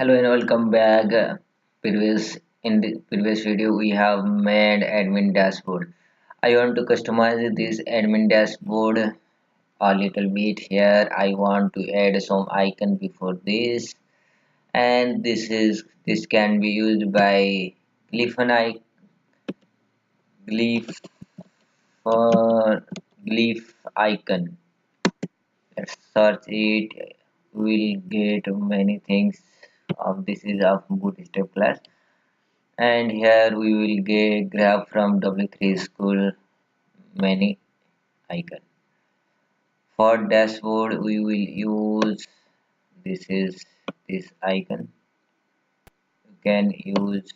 Hello and welcome back. In the previous video, we have made admin dashboard. I want to customize this admin dashboard a little bit here. I want to add some icon before this, and this can be used by glyph glyph glyph icon. Let's search it. We'll get many things. This is of Bootstrap class. And here we will get grab from W3 school many icon. For dashboard we will use this icon. You can use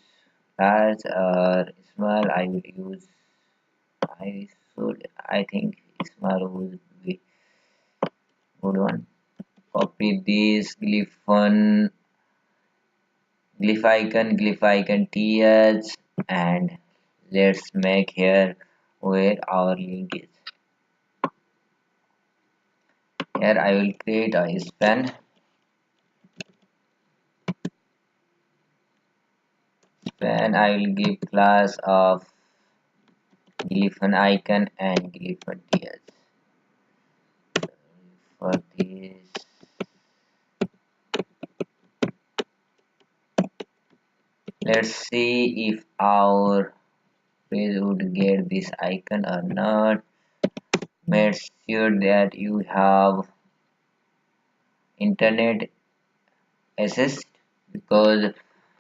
large or small. I will use I think small would be good one. Copy this glyph icon th, and let's make here where our link is. Here I will create a span. I will give class of glyph icon and glyph ts. For this, let's see if our page would get this icon or not. Make sure that you have internet access, because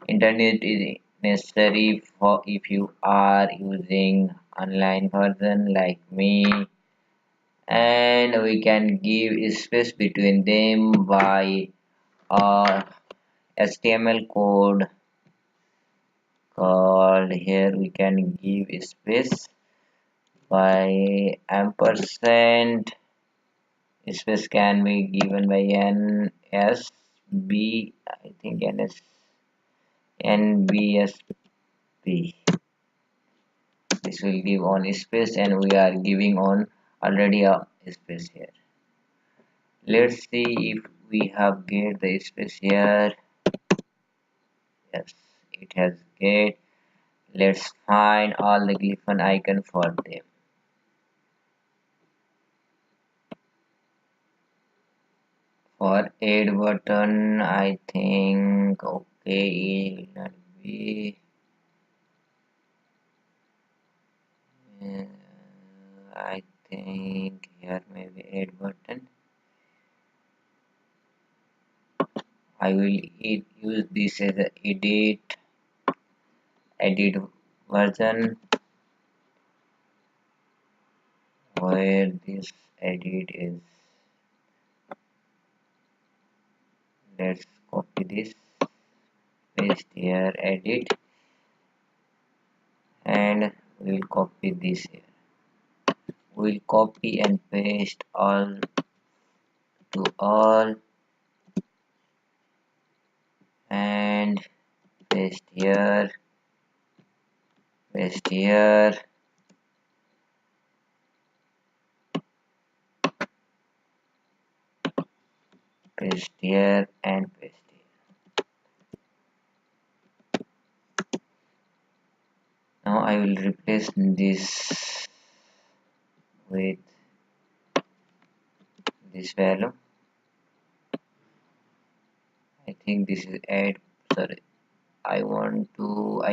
internet is necessary for if you are using online version like me, and we can give space between them by a HTML code called. Here we can give space by ampersand. Space can be given by NSB, I think NBSP. This will give on space, and we are giving on already a space here. Let's see if we have get the space here. Yes, it has get. Let's find all the glyph icon for them. For add button, I think okay, it will not be. I think here maybe add button. I will use this as a edit version, where this edit is. Let's copy this, paste here, edit, and we'll copy this here. We'll copy and paste all to all, and paste here, paste here, paste here, and paste here. Now I will replace this with this value. I think this is add. Sorry, I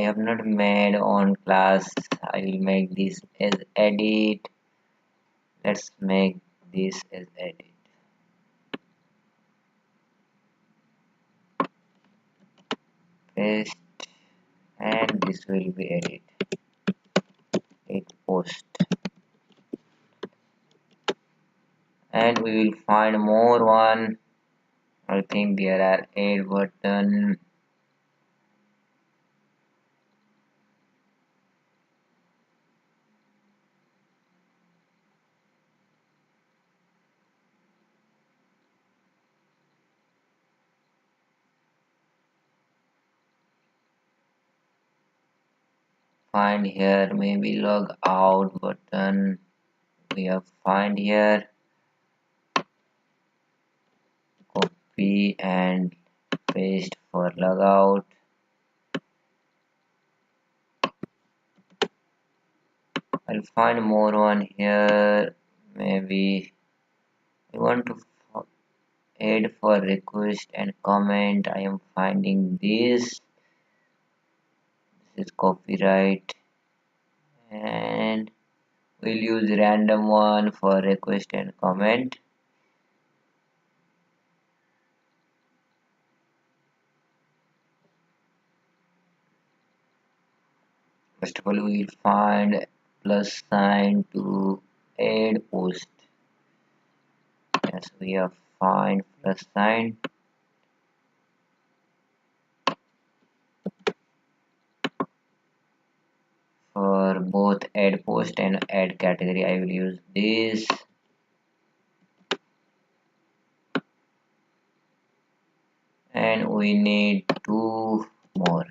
have not made on class. I will make this as edit. Let's make this as edit. Paste, and this will be edit. Hit post, and we will find more one. I think there are add button. Find here, maybe log out button. We have find here, copy and paste for logout. I'll find more one here. Maybe I want to add for request and comment. I am finding this. This is copyright, and we'll use random one for request and comment. First of all, we will find plus sign to add post. Yes, we have find plus sign. For both add post and add category, I will use this. And we need two more.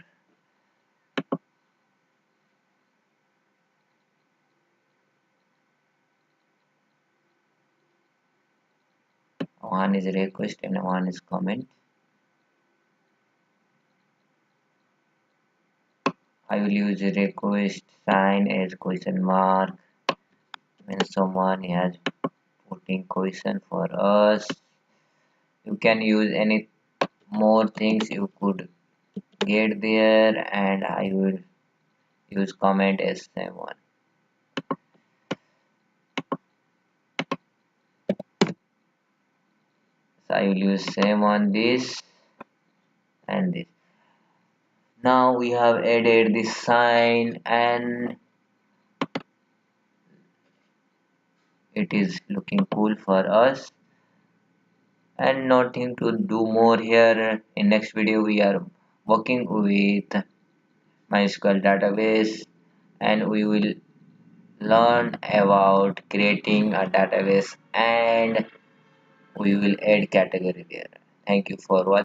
One is request and one is comment. I will use request sign as question mark when someone has putting question for us. You can use any more things you could get there, and I will use comment as same one. So I will use same on this and this. Now we have added this sign and it is looking cool for us, and nothing to do more here. In next video we are working with MySQL database, and we will learn about creating a database, and we will add category there. Thank you for watching.